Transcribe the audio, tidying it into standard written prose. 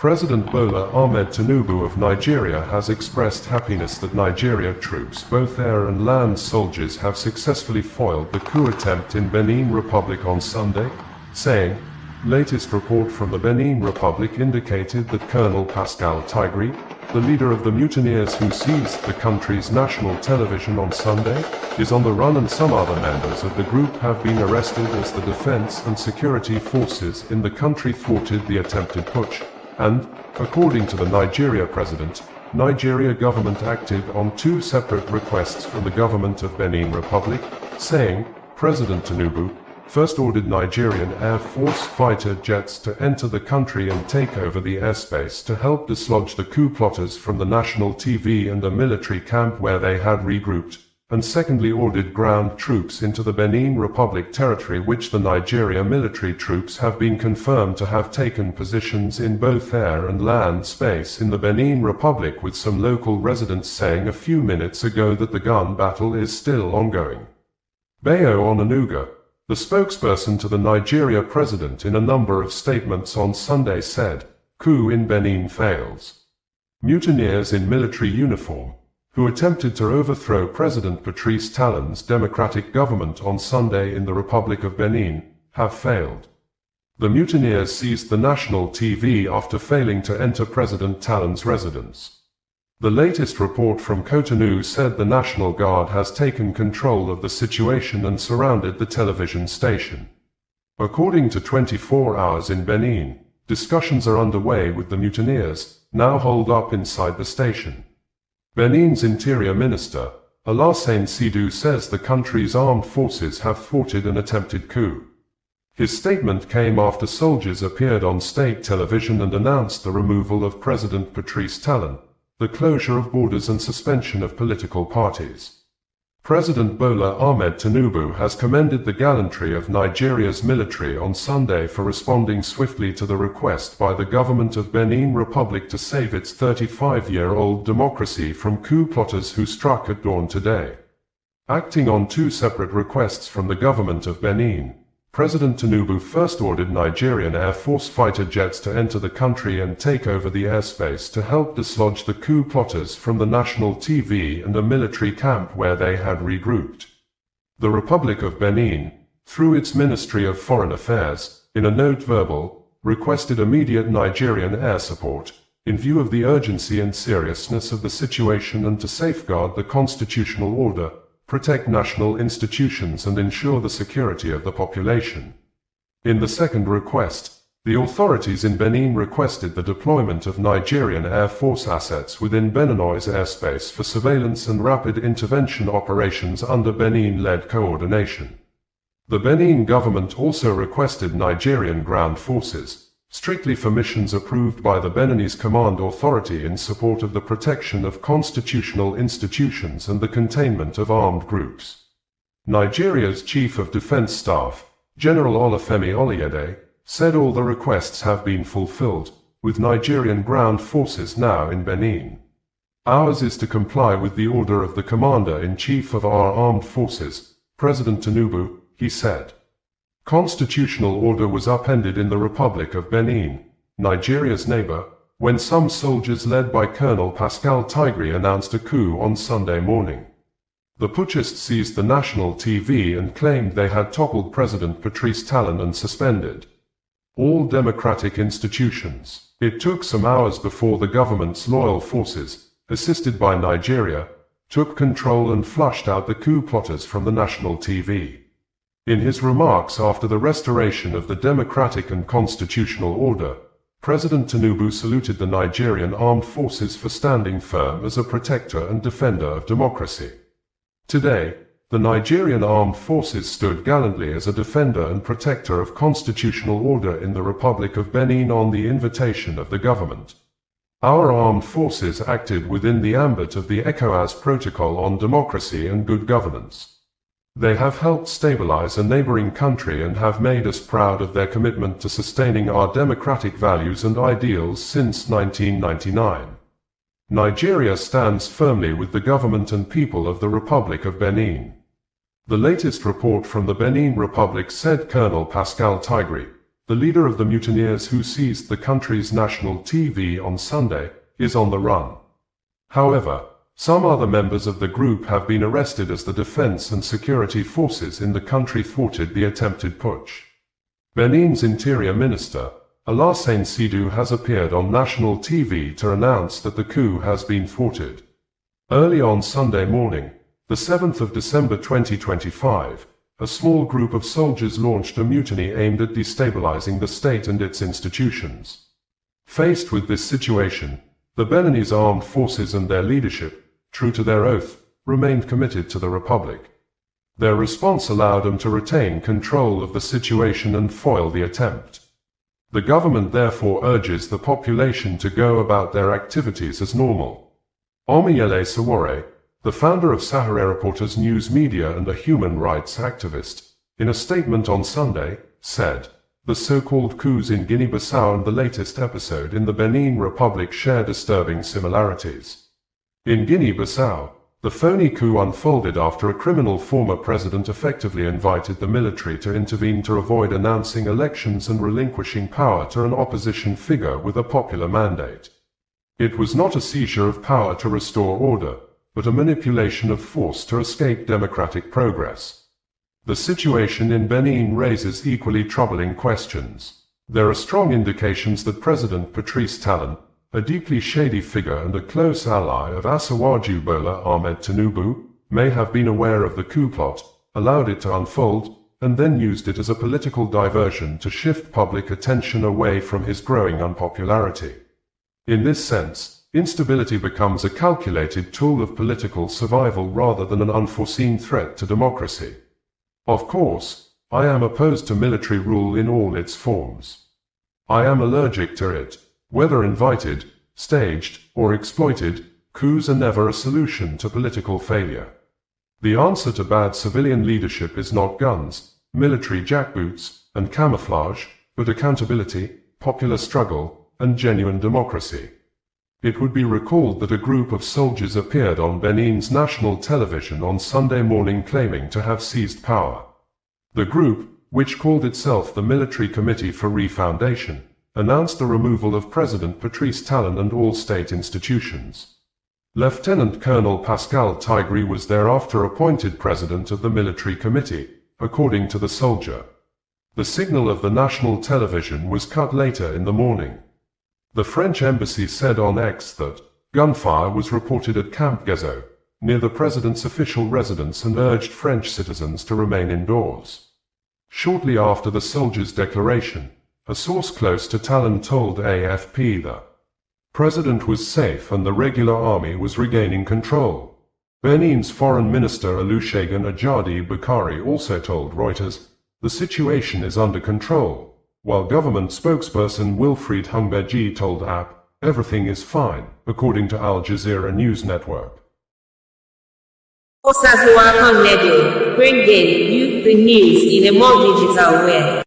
President Bola Ahmed Tinubu of Nigeria has expressed happiness that Nigeria troops, both air and land soldiers, have successfully foiled the coup attempt in Benin Republic on Sunday, saying, "Latest report from the Benin Republic indicated that Colonel Pascal Tigri, the leader of the mutineers who seized the country's national television on Sunday, is on the run, and some other members of the group have been arrested as the defense and security forces in the country thwarted the attempted putsch." And, according to the Nigeria president, Nigeria government acted on two separate requests from the Government of Benin Republic, saying, President Tinubu first ordered Nigerian Air Force fighter jets to enter the country and take over the airspace to help dislodge the coup plotters from the national TV and a military camp where they had regrouped, and secondly ordered ground troops into the Benin Republic territory, which the Nigeria military troops have been confirmed to have taken positions in both air and land space in the Benin Republic, with some local residents saying a few minutes ago that the gun battle is still ongoing. Bayo Onanuga, the spokesperson to the Nigeria president, in a number of statements on Sunday said, "Coup in Benin fails. Mutineers in military uniform, who attempted to overthrow President Patrice Talon's democratic government on Sunday in the Republic of Benin, have failed. The mutineers seized the national TV after failing to enter President Talon's residence." The latest report from Cotonou said the National Guard has taken control of the situation and surrounded the television station. According to 24 Hours in Benin, discussions are underway with the mutineers, now holed up inside the station. Benin's Interior Minister, Alassane Sidou, says the country's armed forces have thwarted an attempted coup. His statement came after soldiers appeared on state television and announced the removal of President Patrice Talon, the closure of borders and suspension of political parties. President Bola Ahmed Tinubu has commended the gallantry of Nigeria's military on Sunday for responding swiftly to the request by the Government of Benin Republic to save its 35-year-old democracy from coup plotters who struck at dawn today. Acting on two separate requests from the Government of Benin, President Tinubu first ordered Nigerian Air Force fighter jets to enter the country and take over the airspace to help dislodge the coup plotters from the national TV and a military camp where they had regrouped. The Republic of Benin, through its Ministry of Foreign Affairs, in a note verbal, requested immediate Nigerian air support, in view of the urgency and seriousness of the situation and to safeguard the constitutional order, protect national institutions and ensure the security of the population. In the second request, the authorities in Benin requested the deployment of Nigerian Air Force assets within Beninois airspace for surveillance and rapid intervention operations under Benin-led coordination. The Benin government also requested Nigerian ground forces, strictly for missions approved by the Beninese Command Authority in support of the protection of constitutional institutions and the containment of armed groups. Nigeria's Chief of Defense Staff, General Olufemi Oluyede, said all the requests have been fulfilled, with Nigerian ground forces now in Benin. "Ours is to comply with the order of the Commander-in-Chief of our armed forces, President Tinubu," he said. Constitutional order was upended in the Republic of Benin, Nigeria's neighbor, when some soldiers led by Colonel Pascal Tigri announced a coup on Sunday morning. The putschists seized the national TV and claimed they had toppled President Patrice Talon and suspended all democratic institutions. It took some hours before the government's loyal forces, assisted by Nigeria, took control and flushed out the coup plotters from the national TV. In his remarks after the restoration of the democratic and constitutional order, President Tinubu saluted the Nigerian armed forces for standing firm as a protector and defender of democracy. Today, the Nigerian armed forces stood gallantly as a defender and protector of constitutional order in the Republic of Benin on the invitation of the government. Our armed forces acted within the ambit of the ECOWAS Protocol on Democracy and Good Governance. They have helped stabilize a neighboring country and have made us proud of their commitment to sustaining our democratic values and ideals since 1999. Nigeria stands firmly with the government and people of the Republic of Benin. The latest report from the Benin Republic said Colonel Pascal Tigri, the leader of the mutineers who seized the country's national TV on Sunday, is on the run. However, some other members of the group have been arrested as the defense and security forces in the country thwarted the attempted putsch. Benin's Interior Minister, Alassane Sidou, has appeared on national TV to announce that the coup has been thwarted. Early on Sunday morning, the 7th of December 2025, a small group of soldiers launched a mutiny aimed at destabilizing the state and its institutions. Faced with this situation, the Beninese armed forces and their leadership, true to their oath, remained committed to the republic. Their response allowed them to retain control of the situation and foil the attempt. The government therefore urges the population to go about their activities as normal. Omiyele Sowore, the founder of Sahara Reporters News Media and a human rights activist, in a statement on Sunday, said, "The so-called coups in Guinea-Bissau and the latest episode in the Benin Republic share disturbing similarities. In Guinea-Bissau, the phony coup unfolded after a criminal former president effectively invited the military to intervene to avoid announcing elections and relinquishing power to an opposition figure with a popular mandate. It was not a seizure of power to restore order, but a manipulation of force to escape democratic progress." The situation in Benin raises equally troubling questions. There are strong indications that President Patrice Talon, a deeply shady figure and a close ally of Asiwaju Bola Ahmed Tinubu, may have been aware of the coup plot, allowed it to unfold, and then used it as a political diversion to shift public attention away from his growing unpopularity. In this sense, instability becomes a calculated tool of political survival rather than an unforeseen threat to democracy. Of course, I am opposed to military rule in all its forms. I am allergic to it. Whether invited, staged, or exploited, coups are never a solution to political failure. The answer to bad civilian leadership is not guns, military jackboots, and camouflage, but accountability, popular struggle, and genuine democracy. It would be recalled that a group of soldiers appeared on Benin's national television on Sunday morning claiming to have seized power. The group, which called itself the Military Committee for Refoundation, announced the removal of President Patrice Talon and all state institutions. Lieutenant Colonel Pascal Tigri was thereafter appointed president of the military committee, according to the soldier. The signal of the national television was cut later in the morning. The French embassy said on X that gunfire was reported at Camp Gezo, near the president's official residence, and urged French citizens to remain indoors. Shortly after the soldiers' declaration, a source close to Talon told AFP the president was safe and the regular army was regaining control. Benin's Foreign Minister Olusegun Ajadi Bakari also told Reuters, "The situation is under control," while government spokesperson Wilfried Hungbeji told AP, "Everything is fine," according to Al Jazeera News Network. Bringing you the news in a more digital way.